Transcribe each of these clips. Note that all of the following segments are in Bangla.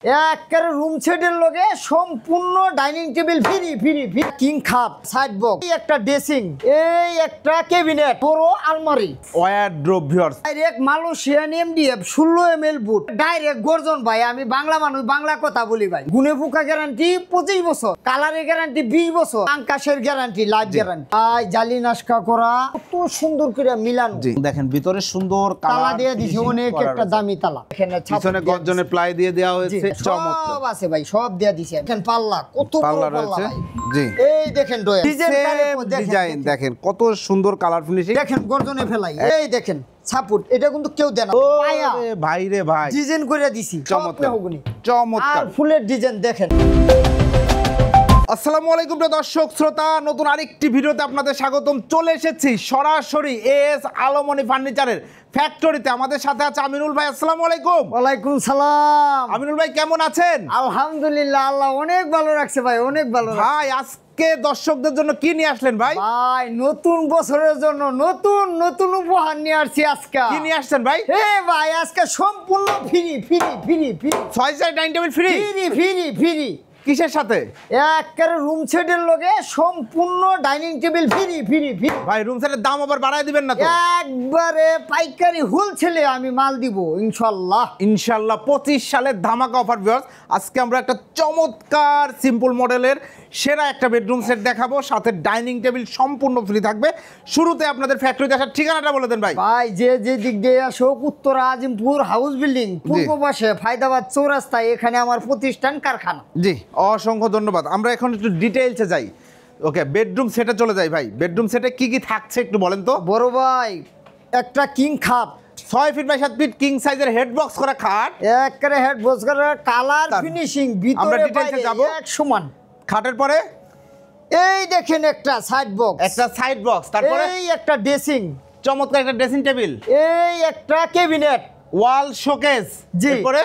একেবারে রুম সেটের লগে সম্পূর্ণ dining table free free free king খাট সাইড বক্স একটা ড্রেসিং এই একটা ক্যাবিনেট বড় আলমারি wardrobe viewers direct Malaysian MDF 16 ml বুট ডাইরেক্ট গর্জন ভাই আমি বাংলা মানুষ বাংলা কথা বলি ভাই গুনে ফুকা গ্যারান্টি 25 বছর কালারের গ্যারান্টি 20 বছর আঙ্কাশের গ্যারান্টি লাইফ গ্যারান্টি আই জালি নাস্কা করা কত সুন্দর করে মিলানো দেখেন ভিতরে সুন্দর তালা দিয়ে দিছে অনেক একটা দামি তালা এখানে পিছনে গর্জনে প্লাই দিয়ে দেওয়া হয়েছে সব আছে ভাই সব দেয়া দিছে দেখেন পাল্লা কত পাল্লা রয়েছে জি এই দেখেন ডিজাইন দেখেন কত সুন্দর কালার ফিনিশিং দেখেন গর্জনে ফেলাই এই দেখেন সাপোর্ট এটা কিন্তু কেউ দেয় না পায়া ভাই রে ভাই ডিজাইন করে দিছি চমৎকার চমৎকার আর ফুলের ডিজাইন দেখেন। আসসালামু আলাইকুম প্রিয় দর্শক শ্রোতা, নতুন আরেকটি ভিডিওতে আপনাদের স্বাগতম। চলে এসেছি সরাসরি এস আলমনি ফার্নিচারের ফ্যাক্টরিতে। আমাদের সাথে আছে আমিনুল ভাই। আসসালামু আলাইকুম। ওয়ালাইকুম সালাম। আমিনুল ভাই কেমন আছেন? আলহামদুলিল্লাহ, আল্লাহ অনেক ভালো রাখছে ভাই, অনেক ভালো। ভাই আজকে দর্শকদের জন্য কি নিয়ে আসলেন ভাই? ভাই নতুন বছরের জন্য নতুন নতুন উপহার নিয়ে আসছি। আজকে কি নিয়ে আসছেন ভাই? ভাই আজকে সম্পূর্ণ free free free free 6 dining table free free free free কিসের সাথে? একেবারে রুম সেটের লগে সম্পূর্ণ dining table free free free. ভাই রুম সেটের দাম আবার বাড়ায় দিবেন না তো? একবারে পাইকারি হোলসেলে আমি মাল দিব ইনশাআল্লাহ। ইনশাআল্লাহ 25 সালের ধামাকা অফার ভিউয়ার্স। আজকে আমরা একটা চমৎকার সিম্পল মডেলের সেরা একটা বেডরুম সেট দেখাবো, সাথে ডাইনিং টেবিল সম্পূর্ণ ফ্রি থাকবে। শুরুতে আপনাদের ফ্যাক্টরিতে আসার ঠিকানাটা বলে দেন ভাই। ভাই যে দিক দিয়ে আসো, উত্তরা আজিমপুর হাউস বিল্ডিং, পূর্ব পাশে ফায়দাবাদ চৌরাস্তায়, এখানে আমার প্রতিষ্ঠান কারখানা। জি অসংখ্য ধন্যবাদ। আমরা এখন একটু ডিটেইলসে যাই। ওকে বেডরুম সেটে চলে যাই ভাই। বেডরুম সেটে কি কি থাকছে একটু বলেন তো। বড় ভাই একটা কিং খাট 6 ফিট বাই 7 ফিট কিং সাইজের হেড বক্স করা খাট, একেবারে হেড বক্স করা, কালার ফিনিশিং ভিতরে বাইরে এক সমান। খাটের পরে এই দেখেন একটা সাইড বক্স, একটা সাইড বক্স, তারপরে এই একটা ড্রেসিং, চমৎকার একটা ড্রেসিং টেবিল, এই একটা ক্যাবিনেট, ওয়াল শোকেস, এরপরে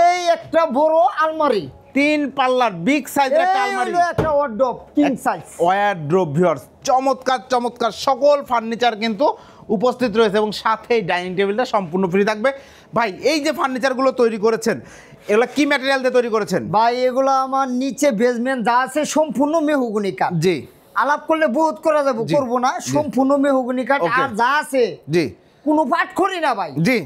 এই একটা বড় আলমারি, 3 পাল্লার বিগ সাইজের একটা আলমারি, একটা wardrobe king size wardrobe viewers. চমৎকার চমৎকার সকল ফার্নিচার কিন্তু উপস্থিত রয়েছে এবং সাথে ডাইনিং টেবিলটা সম্পূর্ণ ফ্রি থাকবে। ভাই এই যে ফার্নিচারগুলো তৈরি করেছেন এগুলো কি ম্যাটেরিয়াল দিয়ে তৈরি করেছেন? ভাই এগুলো আমার নিচে বেসমেন্ট যা আছে সম্পূর্ণ মেহগনি কাঠ। জি আলাপ করলে বহুত করা যাবে, করব না, সম্পূর্ণ মেহগনি কাঠ। আর যা আছে জি কোনো পাট করি না ভাই, জি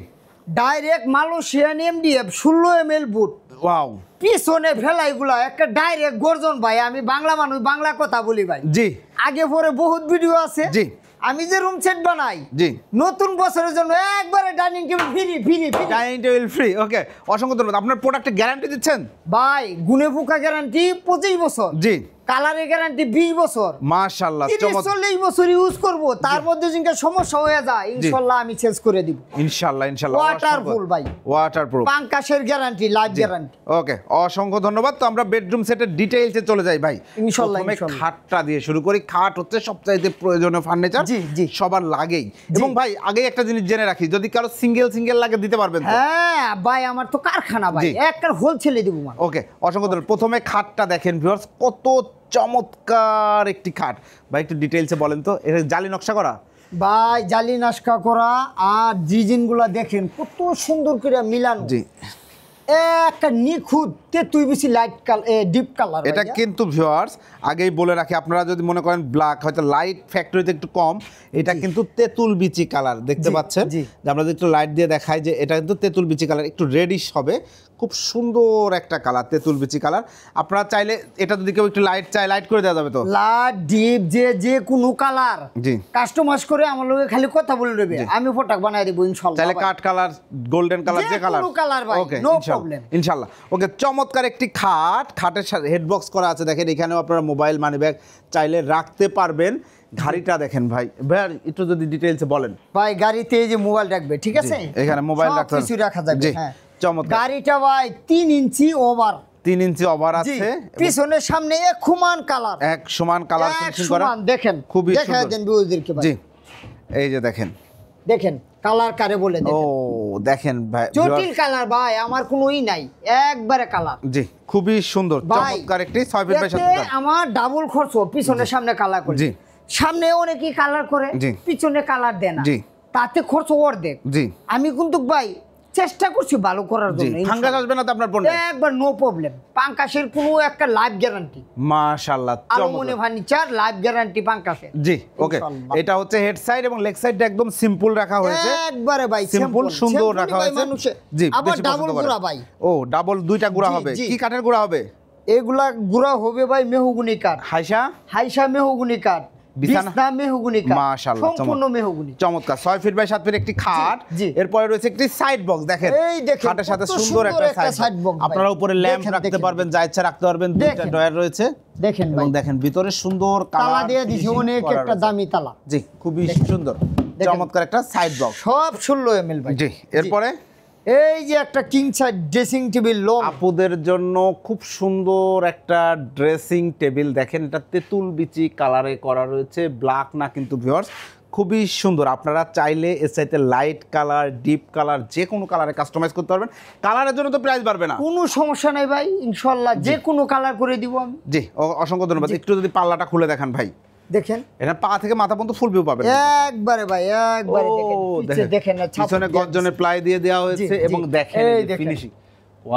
ডাইরেক্ট মালয়েশিয়ান এমডিএফ 16 ml বুট। ওয়াও, পিছনে ফেলাইগুলা একটা ডাইরেক্ট গর্জন ভাই আমি বাংলা মানুষ বাংলা কথা বলি ভাই। জি আগে পরে বহুত ভিডিও আছে। জি আমি যে রুম সেট বানাই জি নতুন বছরের জন্য একবারে dining table free free free, dining table free. Okay অসংখ্য ধন্যবাদ। আপনার প্রোডাক্টে গ্যারান্টি দিচ্ছেন? ভাই গুনে ফুকা গ্যারান্টি 25 বছর, জি কালারের গ্যারান্টি 20 বছর। মাশাআল্লাহ 30-40 বছর ইউজ করব, তার মধ্যে যদি সমস্যা হয়ে যায় ইনশাআল্লাহ আমি চেঞ্জ করে দিব। ইনশাআল্লাহ ইনশাআল্লাহ ওয়াটারপ্রুফ ভাই, ওয়াটারপ্রুফ, পাঙ্কাশের গ্যারান্টি, লাইফ গ্যারান্টি। ওকে অসংখ্য ধন্যবাদ। তো আমরা বেডরুম সেটের ডিটেইলসে চলে যাই ভাই। ইনশাআল্লাহ প্রথমে খাটটা দিয়ে শুরু করি। খাট হচ্ছে সবচাইতে প্রয়োজনীয় ফার্নিচার, জি জি সবার লাগেই। এবং ভাই আগে একটা জিনিস জেনে রাখি, যদি কারো সিঙ্গেল লাগে দিতে পারবেন তো? হ্যাঁ ভাই আমার তো কারখানা ভাই, একটা হোলসেলে দিব মানে। ওকে অসংখ্য ধন্যবাদ। প্রথমে খাটটা দেখেন ভিউয়ার্স, কত চমৎকার একটি খাট। ভাই একটু ডিটেইলসে বলেন তো, এটা জালি নকশা করা? ভাই জালি নাস্কা করা, আর ডিজাইনগুলো দেখেন কত সুন্দর করে মিলানো। জি একটা নিখুঁত তেতুই বেশি লাইট কালার, ডিপ কালার। এটা কিন্তু ভিউয়ার্স আগেই বলে রাখি, আপনারা যদি মনে করেন ব্ল্যাক হয়তো লাইট ফ্যাক্টরিতে একটু কম, এটা কিন্তু তেঁতুল বিচি কালার দেখতে পাচ্ছেন। যে আমরা যদি একটু লাইট দিয়ে দেখাই যে এটা কিন্তু তেঁতুল বিচি কালার, একটু রেডিশ হবে, খুব সুন্দর একটা কালার তেঁতুল বিচি কালার। আপনারা চাইলে এটা যদি কেউ একটু লাইট চাই লাইট করে দেওয়া যাবে তো? লাইট ডিপ যে কোনো কালার জি কাস্টমাইজ করে আমার লগে খালি কথা বলে দেবে, আমি ফটো বানাই দেব ইনশাআল্লাহ। চাইলে কাট কালার, গোল্ডেন কালার, যে কালার, কোনো কালার ভাই, ওকে নো প্রবলেম ইনশাআল্লাহ। ওকে চমৎকার একটি খাট, খাটের সাথে হেড বক্স করা আছে দেখেন। এখানেও আপনারা মোবাইল মানি ব্যাগ চাইলে রাখতে পারবেন। ঘাড়িটা দেখেন ভাই, ভাই একটু যদি ডিটেইলসে বলেন। ভাই গাড়িতে এই যে মোবাইল রাখবে, ঠিক আছে, এখানে মোবাইল রাখতে কিছু রাখা যাবে। হ্যাঁ চমৎকার। গাড়িটা ভাই 3 ইঞ্চি ওভার, 3 ইঞ্চি ওভার আছে, পিছনে সামনে এক সমান কালার, এক সমান কালার ফিনিশিং করা। দেখেন খুবই দেখা দেন ভিউয়ারদেরকে ভাই। জি এই যে দেখেন দেখেন কালার কারে বলে দেন। ও দেখেন ভাই জটিল কালার ভাই আমার কোনোই নাই, একবারে কালার। জি খুবই সুন্দর চমৎকার একটি 6 ফিট বাই 7 ফিট। আমার ডাবল খরচ, পিছনে সামনে কালার করে। জি সামনে অনেকেই কালার করে, পিছনে কালার দেয় না, তাতে খরচ অর্ধেক। জি আমি কিন্তু ভাই চেষ্টা করছি ভালো করার জি জন্য ফাঙ্গাস আসবে না তো আপনার পণ্যে? একবার নো প্রবলেম। পাঙ্কাশের কোনো একটা লাইফ গ্যারান্টি, মাশাআল্লাহ আলুমিনিয়াম ফার্নিচার লাইফ গ্যারান্টি পাঙ্কাশের। জি ওকে, ইনশাআল্লাহ। এটা হচ্ছে হেড সাইড এবং লেগ সাইডটা একদম সিম্পল রাখা হয়েছে, একবারে ভাই সিম্পল সুন্দর রাখা হয়েছে। জি, আবার বেশি ডাবল পছন্দ করে। গুড়া ভাই। ও ডাবল দুইটা গুড়া জি, হবে, জি। কি কাঠের গুড়া হবে? এগুলা গুড়া হবে ভাই মেহগুনি কাঠ, হাইসা হাইসা মেহগুনি কাঠ, বিছানা? বিছনা মেহগুনি কাঠ, মাশাআল্লাহ, সম্পূর্ণ মেহগুনি। চমৎকার 6 ফিট বাই 7 ফিট একটি খাট, জি। এরপরে রয়েছে একটি সাইড বক্স। দেখেন এই দেখেন, খাটের সাথে কত সুন্দর একটা একটা সাইড side box বক্স, ভাই। আপনারা উপরে ল্যাম্প দেখেন, রাখতে দেখেন। পারবেন, যা ইচ্ছা রাখতে পারবেন। দুইটা দেখেন। ডয়ার রয়েছে দেখেন এবং ভাই, দেখেন ভিতরে সুন্দর তালা কালার দিয়ে দিছে অনেক একটা দামি তালা। জি খুবই সুন্দর চমৎকার একটা সাইড বক্স। সব 16 ml ভাই। জি এরপরে এই যে একটা king size dressing table long, আপুদের জন্য খুব সুন্দর একটা ড্রেসিং টেবিল। দেখেন এটা তেঁতুল বিচি কালারে করা রয়েছে, ব্ল্যাক না কিন্তু ভিউয়ার্স, খুবই সুন্দর। আপনারা চাইলে এর চাইতে লাইট কালার, ডিপ কালার, যে কোনো কালারে কাস্টমাইজ করতে পারবেন। কালারের জন্য তো প্রাইস বাড়বে না, কোনো সমস্যা নাই ভাই, ইনশাআল্লাহ যে কোনো কালার করে দিব আমি। জি অসংখ্য ধন্যবাদ। একটু যদি পাল্লাটা খুলে দেখান ভাই, দেখেন এটা পা থেকে মাথা পর্যন্ত ফুল ভিউ পাবেন। একবারে ভাই, একবারে দেখেন, পিছে দেখেন না, ছাপ পিছনে দিয়ে গর্জনের প্লাই দিয়ে দেওয়া হয়েছে জি, এবং জি। দেখেন এই দেখেন। ফিনিশিং,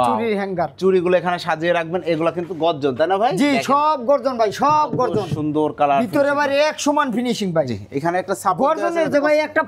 চুরির হ্যাঙ্গার। চুড়িগুলো এখানে সাজিয়ে রাখবেন, এগুলা কিন্তু গর্জন, তাই না ভাই? জি দেখেন, সব গর্জন ভাই, সব কত গর্জন। সুন্দর কালার, ভিতরে ভাই এক সমান ফিনিশিং ভাই। জি এখানে একটা সাপোর্ট গর্জনের যে ভাই একটা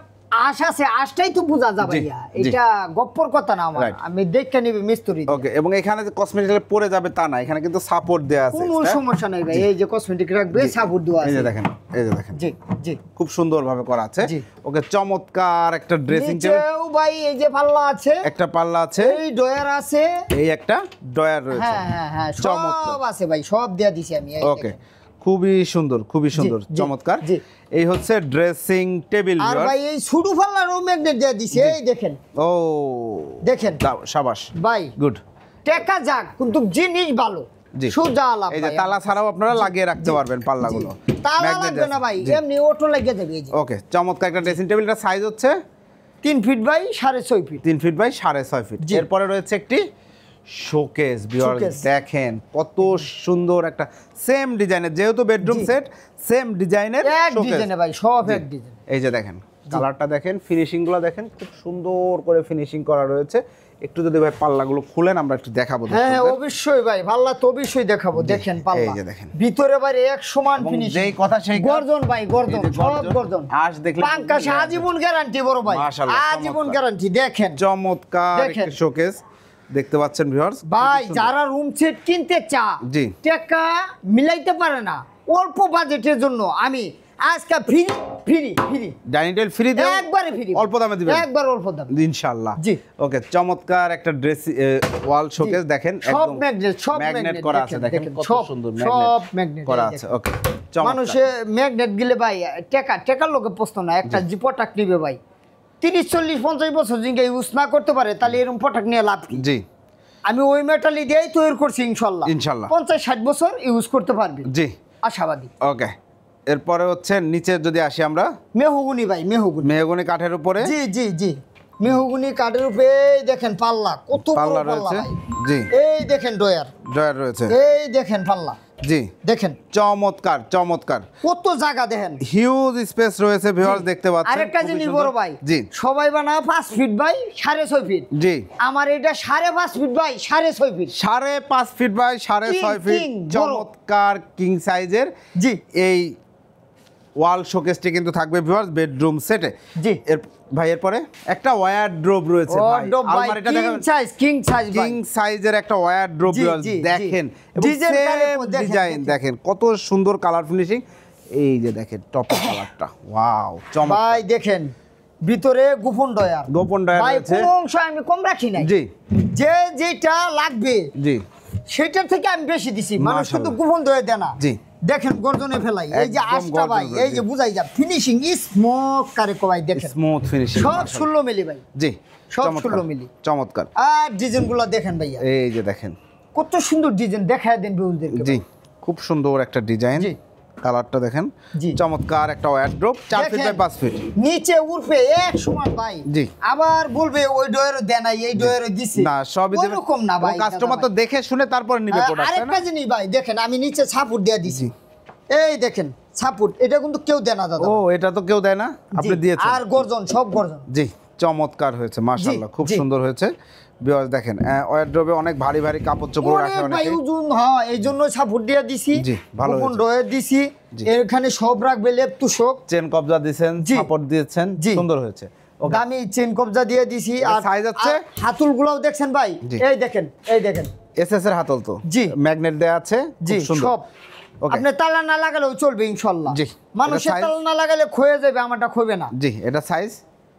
আশ আছে, আশটাই তো বোঝা যাবে জি, ভাইয়া, জি। এটা গপ্পর কথা না আমার, Right. আমি দেখে নিবি মিস্ত্রি। ওকে, এবং এখানে যে কসমেটিক পড়ে যাবে তা না, এখানে কিন্তু সাপোর্ট দেয়া আছে। কোনো সমস্যা নাই ভাই, এই যে কসমেটিক রাখবে সাপোর্ট দেওয়া এই যে আছে। দেখেন, এই যে দেখেন, জি জি। খুব সুন্দর ভাবে করা আছে। জি। ওকে, চমৎকার একটা ড্রেসিং টেবিল, নিচেও ভাই এই যে পাল্লা আছে, একটা পাল্লা আছে, এই ডয়ার আছে, এই একটা ডয়ার রয়েছে। হ্যাঁ হ্যাঁ হ্যাঁ, চমৎকার। সব আছে ভাই, সব দেয়া দিছি আমি। এই ওকে, দেখেন। খুবই সুন্দর, খুবই সুন্দর, জি, চমৎকার। জি। এই হচ্ছে ড্রেসিং টেবিল। আর ভাই এই সুডু পাল্লারও ম্যাগনেট দেয়া দিছি, এই দেখেন ও দেখেন দাও, শাবাশ, ভাই, গুড। টেকা যাক কিন্তু জিনিস ভালো, জি। সুজা আলাপ এই যে ভাই। তালা ছাড়াও আপনারা লাগিয়ে রাখতে পারবেন পাল্লাগুলো, তালা ম্যাগনেট লাগবে না আছে। ভাই, জি। এমনি অটো লাগিয়ে দেবে। এই যে ওকে, চমৎকার একটা ড্রেসিং টেবিল। এর সাইজ হচ্ছে 3 feet by 6.5 feet. 3 feet by 6.5 feet. জি। এরপরে রয়েছে একটি শোকেস। Viewers Showcase। দেখেন কত সুন্দর একটা সেম ডিজাইনের, যেহেতু বেডরুম জি। সেট, সেম ডিজাইনের এক ডিজাইনে ভাই, সব এক ডিজাইন। এই যে দেখেন কালারটা দেখেন, ফিনিশিং গুলো দেখেন, খুব সুন্দর করে ফিনিশিং করা রয়েছে। একটু যদি ভাই পাল্লাগুলো খুলেন আমরা একটু দেখাবো। হ্যাঁ হ্যাঁ, দর্শকদের। অবশ্যই ভাই, পাল্লা তো অবশ্যই দেখাবো। দেখেন পাল্লা, এই যে দেখেন। ভিতরে বাইরে এক সমান এবং ফিনিশিং। যেই কথা সেই কাজ। গর্জন ভাই, গর্জন, এই যে সব গর্জন। গর্জন। আজ দেখলে পাঙ্কাশে আজীবন গ্যারান্টি বড় ভাই, মাশাআল্লাহ, আজীবন চমৎকার। গ্যারান্টি। দেখেন চমৎকার দেখেন। একটা শোকেস দেখতে পাচ্ছেন ভিউয়ার্স। ভাই, যারা রুম সেট কিনতে চা, জি। টাকা মিলাইতে পারে না, অল্প বাজেটের জন্য আমি আজকে free free free dining table free দেব, একবারে ফ্রি, অল্প দামে দিবেন, একবার অল্প দাম। ইনশাআল্লাহ। জি। ওকে, চমৎকার একটা ড্রেস ওয়াল শোকেস দেখেন, সব একদম ম্যাগনেট, সব ম্যাগনেট করা আছে। দেখেন কত সব সুন্দর সব ম্যাগনেট ম্যাগনেট করা আছে। ওকে, চমৎকার। মানুষে ম্যাগনেট গিলে ভাই টাকার লোকে প্রশ্ন না, একটা জি পটাক নিবে ভাই 30 40 50 বছর জিঙ্গে ইউজ না করতে পারে, তাহলে এরকম পটাক নিয়ে লাভ কি? জি আমি ওই মেটালি দিয়েই তৈরি করছি, ইনশাল্লাহ ইনশাআল্লাহ। 50 60 বছর ইউজ করতে পারবি, জি আশাবাদী। ওকে, এরপরে হচ্ছে নিচে যদি আসি আমরা, মেহগুনি ভাই, মেহগুনি। মেহগনি কাঠের উপরে জি জি জি, মেহগুনি কাঠের উপরে এই দেখেন পাল্লা, কত বড় পাল্লা পাল্লা রয়েছে। ভাই। জি, এই দেখেন ডয়ার, ড্রয়ার রয়েছে। এই দেখেন পাল্লা, জি, দেখেন চমৎকার চমৎকার, কত জায়গা দেখেন। হিউজ স্পেস রয়েছে ভিউয়ার্স, দেখতে পাচ্ছেন। আরেকটা খুবই জিনিস সুন্দর। বড় ভাই, জি সবাই বানায় 5 ফিট বাই 6.5 ফিট, জি, আমার এটা 5.5 feet by 6.5 feet. 5.5 feet by 6.5 feet, King, বড়। চমৎকার কিং সাইজের জি এই ওয়াল শোকেসটি কিন্তু থাকবে ভিউয়ার্স বেডরুম সেটে। জি। এর ভাই এরপরে একটা ওয়্যারড্রোব রয়েছে ভাই, আলমারিটা কিং দেখেন, সাইজ, কিং সাইজ ভাই। কিং সাইজের একটা ওয়্যারড্রোব জি, ভিউয়ার্স জি, জি। দেখেন, এবং ডিজাইন কারের সেম উপর দেখেন, ডিজাইন দেখেন। দেখেন কত সুন্দর কালার ফিনিশিং। এই যে দেখেন টপের কালারটা, ওয়াও চমৎকার। ভাই দেখেন ভিতরে গোপন ডয়ার, গোপন ডয়ার ভাই রয়েছে। কোনো অংশ আমি কম রাখি নাই, জি যে যেটা লাগবে জি সেটার থেকে আমি বেশি দিছি, মানুষ কিন্তু মাশাআল্লাহ। গোপন ডয়ার দেয় না। জি। দেখেন গর্জনে ফেলাই, এই যে একদম আশটা ভাই, গর্জন, এই যে জি। বুঝাই যা ফিনিশিং স্মোক কারে কবাই দেখেন, স্মুথ ফিনিশিং, সব 16 মিলি ভাই, জি সব চমৎকার, 16 মিলি। চমৎকার। আর ডিজাইনগুলো দেখেন ভাইয়া, এই যে দেখেন, কত সুন্দর ডিজাইন, দেখায় দেন ভিউজদেরকে। জি খুব সুন্দর একটা ডিজাইন, জি। কালারটা দেখেন, জি। চমৎকার একটা ওয়্যারড্রোব 4 ফিট বাই 5 ফিট। নিচে উঠবে এক সমান ভাই, জি। আবার বলবে ওই ডয়ারও দেয় নাই, এই ডয়ারও দিছে না সবই দেবেন, ওরকম না ভাই, কাস্টমার তো দেখে শুনে তারপরে নিবে প্রোডাক্ট, তাই না? আরেকটা জিনিস ভাই দেখেন, আমি নিচে ছাপুট দিয়ে দিছি, এই দেখেন ছাপুট, এটা কিন্তু কেউ দেয় না দাদা। ও এটা তো কেউ দেয় না, আপনি জি, দিয়েছেন। আর গর্জন, সব গর্জন। জি চমৎকার হয়েছে মাশাআল্লাহ, খুব সুন্দর হয়েছে। ভিউয়ার্স দেখেন ওয়ারড্রোবে অনেক ভারী ভারী কাপড় চোপড় রাখে অনেক ভাই অনেকে। ওজন, হ্যাঁ এই জন্য সাপোর্ট দিয়ে দিছি। জি, ভালো ওপেন হয়েছে। ড্রয়ার দিছি, এখানে সব রাখবে লেপ তুষক, চেন কবজা দিয়েছেন, জি। সাপোর্ট দিয়েছেন, জি। সুন্দর হয়েছে। ওকে, দামি চেন কবজা দিয়ে দিছি। আর সাইজ হচ্ছে? হাতুল গুলাও দেখছেন ভাই, জি। এই দেখেন, এই দেখেন, এসএস এর হাতল তো, জি। ম্যাগনেট দেয়া আছে, জি খুব সুন্দর। সব। ওকে, আপনি তালা না লাগালেও চলবে ইনশাআল্লাহ। জি। মানুষের এটা size? তালা না লাগালে ক্ষয়ে যাবে, আমারটা ক্ষয়বে না। জি, এটা সাইজ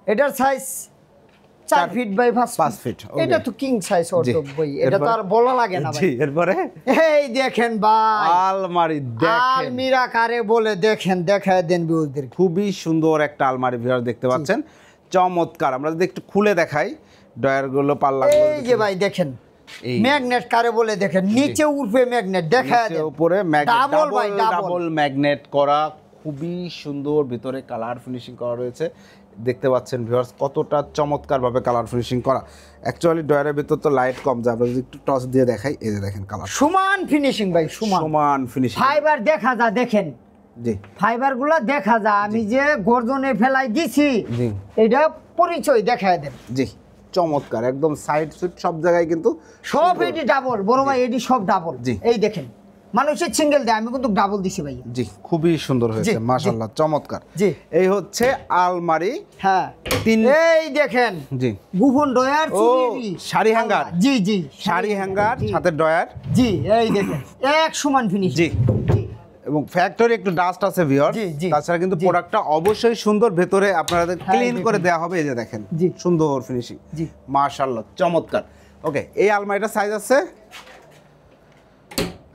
এটার সাইজ 4 ফিট বাই 5 ফিট, ওকে। এটা তো কিং সাইজ জি। অটো ভাই, এটা তো আর বলা লাগে না ভাই। জি, এরপরে এই দেখেন ভাই, আলমারি দেখেন, আলমিরা কারে বলে দেখেন, দেখায় দেন বিউদের। খুবই সুন্দর একটা আলমারি ভিউয়ার দেখতে পাচ্ছেন, চমৎকার। আমরা যদি একটু খুলে দেখাই ডয়ার গুলো, পাল্লা এই যে ভাই দেখেন, এই ম্যাগনেট কারে বলে দেখেন, নিচে উঠবে ম্যাগনেট, দেখায় দেন। উপরে ডাবল ভাই, ডাবল। ডাবল ম্যাগনেট করা, খুবই সুন্দর। ভিতরে কালার ফিনিশিং করা রয়েছে, দেখতে পাচ্ছেন ভিউয়ার্স কতটা চমৎকার ভাবে কালার ফিনিশিং করা। অ্যাকচুয়ালি ডয়ারের ভিতর তো লাইট কম যায়, আমরা যদি একটু টস দিয়ে দেখাই, এই যে দেখেন কালার সমান ফিনিশিং ভাই, সমান। সমান ফিনিশিং। ফাইবার দেখা যা, দেখেন জি ফাইবার গুলা দেখা যা, আমি যে গর্জনে ফেলাই দিছি, জি এটা পরিচয় দেখায় দেন। জি, চমৎকার একদম। সাইড সুইট সব জায়গায় কিন্তু সব এটি ডাবল, বড় ভাই এটি সব ডাবল। জি। এই দেখেন, মানুষের সিঙ্গেল দেয়, আমি কিন্তু ডাবল দিছি ভাই। জি, খুবই সুন্দর হয়েছে জি, মাশাআল্লাহ, চমৎকার। জি। এই হচ্ছে আলমারি, হ্যাঁ, তিন, এই দেখেন জি, গুফন ডয়ার, ও, শাড়ি হ্যাঙ্গার। জি জি, শাড়ি হ্যাঙ্গার, জি। সাথে ডয়ার, জি, এই দেখেন এক সমান ফিনিশ। জি। এবং ফ্যাক্টরি একটু ডাস্ট আছে ভিউয়ার, জি, জি, তাছাড়া কিন্তু জি। প্রোডাক্টটা অবশ্যই সুন্দর, ভেতরে আপনাদের হ্যাঁ, ক্লিন দেখুন। করে দেওয়া হবে। এই যে দেখেন, জি। সুন্দর ফিনিশিং, জি। মাশাআল্লাহ, চমৎকার। ওকে, এই আলমারিটার সাইজ আছে,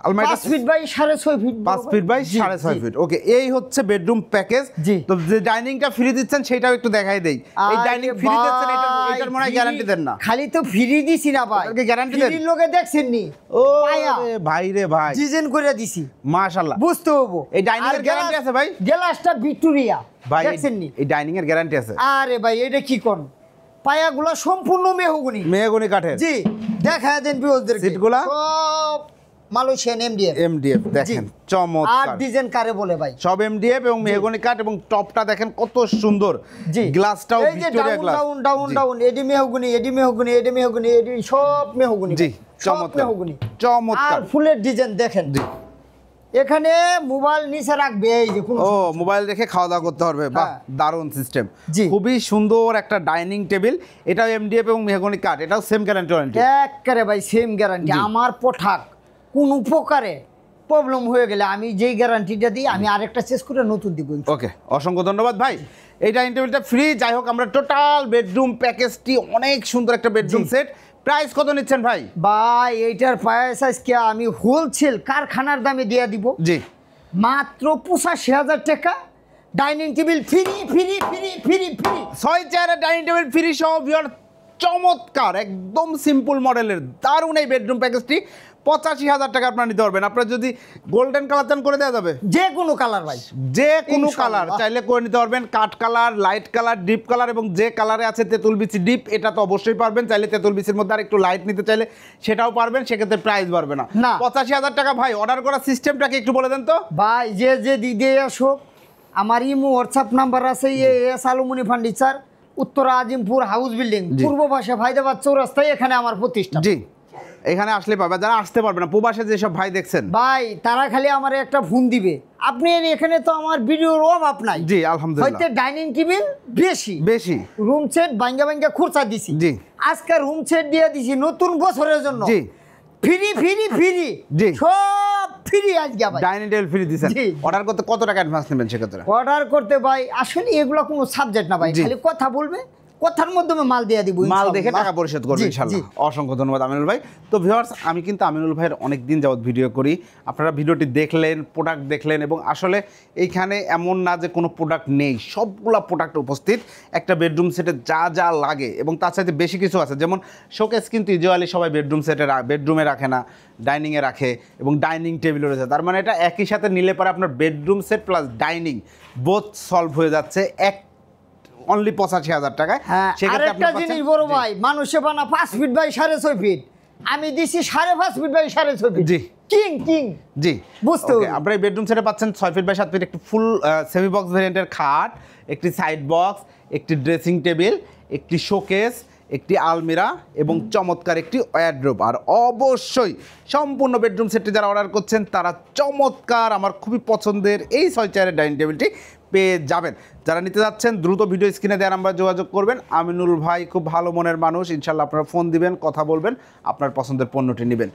আলমারিটা 5 feet by 6.5 feet. 5 feet by জি, 6.5 জি। ফিট। ওকে, এই হচ্ছে বেডরুম প্যাকেজ। জি। তো যে ডাইনিংটা ফ্রি দিচ্ছেন সেটাও একটু দেখাই দেই। এই আরে ডাইনিং ফ্রি দিচ্ছেন, ভাই, এটার মনে হয় free- গ্যারান্টি দেন না? খালি তো ফ্রি দিছি না ভাই, ওটাকে guarantee দেন? ফ্রির লোকে দেখছেন নি, ও পায়া। রে ভাই রে ভাই, ডিজাইন করে দিছি, মাশাআল্লাহ। বুঝতে হবো। এই ডাইনিং আর এর গ্যারান্টি আছে ভাই? গ্লাসটা ভিক্টোরিয়া, ভাই দেখছেন নি? এই ডাইনিং এর গ্যারান্টি আছে? আরে ভাই এটা কি কোন, পায়াগুলো সম্পূর্ণ মেহগনি। মেহগনি কাঠের। জি, দেখায় দেন বিওজদের। সিটগুলা? সব মালয়েশিয়ান এমডিএফ। এমডিএফ দেখেন, আর চমৎকার। ডিজাইন কারে বলে ভাই, সব এমডিএফ এবং মেহগনি কাঠ, এবং টপটা দেখেন কত সুন্দর। জি, গ্লাসটাও এই যে Victoria glass. Down down down, এডি মেহগনি, এডি মেহগনি, এডি মেহগনি, এডি সব মেহগনি। জি, সব চমৎকার মেহগনি। আর চমৎকার। ফুলের ডিজাইন দেখেন। জি। এখানে মোবাইল নিচে রাখবে, এই যে কোন ও, মোবাইল রেখে খাওয়া দাওয়া করতে পারবে, বাহ, হ্যাঁ। দারুণ সিস্টেম। জি। খুবই সুন্দর একটা ডাইনিং টেবিল, এটাও এমডিএফ এবং মেহগনি কাঠ, এটাও সেম গ্যারান্টি ওয়ারেন্টি। একবারে ভাই সেম গ্যারান্টি। জি। আমার পোঠাক কোন উপকারে প্রবলেম হয়ে গেলে আমি যেই গ্যারান্টিটা দিই, আমি আরেকটা চেস করে নতুন দিব। ওকে, অসংখ্য ধন্যবাদ ভাই। এই ডাইনিং টেবিলটা ফ্রি। যাই হোক, আমরা টোটাল বেডরুম প্যাকেজটি, অনেক সুন্দর একটা বেডরুম সেট। প্রাইস কত নিচ্ছেন ভাই? ভাই এইটার প্রাইস আজকে আমি হোলসেল কারখানার দামে দিয়ে দিব, জি, মাত্র 85,000 টাকা। Dining table free free free free free. 6 চেয়ারের ডাইনিং টেবিল ফ্রি সহ ভিউয়ার, চমৎকার একদম সিম্পল মডেলের দারুণ এই বেডরুম প্যাকেজটি 85,000 টাকা আপনারা নিতে পারবেন। আপনারা যদি গোল্ডেন কালার চান করে দেওয়া যাবে, যে কোনো কালার ভাই, যে কোনো ইনশাআল্লাহ। কালার চাইলে করে নিতে পারবেন। কাঠ colour, light colour, deep colour, এবং যে কালারে আছে তেঁতুল বিচি ডিপ, এটা তো অবশ্যই পারবেন। চাইলে তেঁতুল বিচির মধ্যে আর একটু লাইট নিতে চাইলে সেটাও পারবেন, সেক্ষেত্রে প্রাইস বাড়বে না। না। 85,000 টাকা ভাই। অর্ডার করার সিস্টেমটাকে একটু বলে দেন তো। ভাই যে যে দিক দিয়ে আসুক, আমার ইমো হোয়াটসঅ্যাপ নাম্বার আছে, S alumni furniture, Uttara Azimpur house building, জি। পূর্ব পাশে ফায়দাবাদ চৌরাস্তায়, এখানে আমার প্রতিষ্ঠান। জি, এখানে আসলে পাবে। যারা আসতে পারবে না, প্রবাসে যেসব ভাই দেখছেন, ভাই তারা খালি আমার একটা ফোন দিবে। আপনি এখানে তো আমার ভিডিওর অভাব নাই। জি আলহামদুলিল্লাহ, হয়তো ডাইনিং টেবিল বেশি, বেশি, রুম সেট ভাঙ্গা ভাঙ্গা খরচা দিছি। জি। আজকে রুম সেট দিয়ে দিছি নতুন বছরের জন্য, জি। ফ্রি ফ্রি ফ্রি, জি। সব ফ্রি আজকে ভাই। ডাইনিং টেবিল ফ্রি দিছেন। জি। অর্ডার করতে কত টাকা অ্যাডভান্স নেবেন সেক্ষেত্রে? অর্ডার করতে ভাই আসলে এগুলো কোনো সাবজেক্ট না ভাই, জি। খালি কথা বলবে, কথার মাধ্যমে মাল দিয়ে দিব, মাল ইনশাআল্লাহ। দেখে টাকা পরিশোধ করবে জি, ইনশাআল্লাহ। জি। অসংখ্য ধন্যবাদ আমিনুল ভাই। তো ভিউয়ার্স, আমি কিন্তু আমিনুল ভাইয়ের অনেক দিন যাবত ভিডিও করি। আপনারা ভিডিওটি দেখলেন, প্রোডাক্ট দেখলেন, এবং আসলে এইখানে এমন না যে কোনো প্রোডাক্ট নেই, সবগুলা প্রোডাক্ট উপস্থিত একটা বেডরুম সেটে যা যা লাগে, এবং তার সাথে বেশি কিছু আছে। যেমন শোকেস কিন্তু ইউজুয়ালি সবাই বেডরুমে রাখে না, ডাইনিংয়ে রাখে, এবং ডাইনিং টেবিলও রয়েছে। তার মানে এটা একই সাথে নিলে পরে আপনার bedroom set plus dining both solve হয়ে যাচ্ছে অনলি 85,000 টাকায়। হ্যাঁ, সেক্ষেত্রে আরেকটা আপনি জিনিস পাচ্ছেন- বড় জি। ভাই, মানুষে বানা 5 ফিট বাই 6.5 ফিট, আমি দিছি 5.5 ফিট বাই 6.5 ফিট। জি। King king. জি, বুঝতে ওকে, হবে। আপনারা এই বেডরুম সেটে পাচ্ছেন 6 ফিট বাই 7 ফিট একটি ফুল সেমি বক্স ভেরিয়েন্টের খাট, একটি সাইড বক্স, একটি ড্রেসিং টেবিল, একটি শোকেস, একটি আলমিরা এবং চমৎকার একটি ওয়ারড্রোব। আর অবশ্যই সম্পূর্ণ বেডরুম সেটটি যারা অর্ডার করছেন তারা চমৎকার আমার খুবই পছন্দের এই 6 চেয়ারের ডাইনিং টেবিলটি পেয়ে যাবেন। যারা নিতে যাচ্ছেন দ্রুত ভিডিও স্ক্রিনে দেওয়া নাম্বার যোগাযোগ করবেন। আমিনুল ভাই খুব ভালো মনের মানুষ, ইনশাল্লাহ আপনারা ফোন দিবেন, কথা বলবেন, আপনার পছন্দের পণ্যটি নেবেন।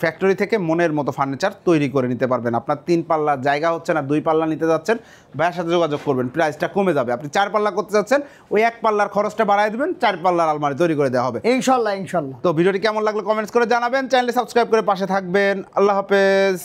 ফ্যাক্টরি থেকে মনের মতো ফার্নিচার তৈরি করে নিতে পারবেন। আপনার 3 পাল্লা জায়গা হচ্ছে না, 2 পাল্লা নিতে যাচ্ছেন, ভাইয়ের সাথে যোগাযোগ করবেন, প্রাইসটা কমে যাবে। আপনি 4 পাল্লা করতে যাচ্ছেন, ওই 1 পাল্লার খরচটা বাড়ায় দেবেন, 4 পাল্লার আলমারি তৈরি করে দেওয়া হবে। ইনশাল্লাহ ইনশাল্লাহ। তো ভিডিওটি কেমন লাগলো কমেন্টস করে জানাবেন, চ্যানেলটি সাবস্ক্রাইব করে পাশে থাকবেন। আল্লাহ হাফেজ।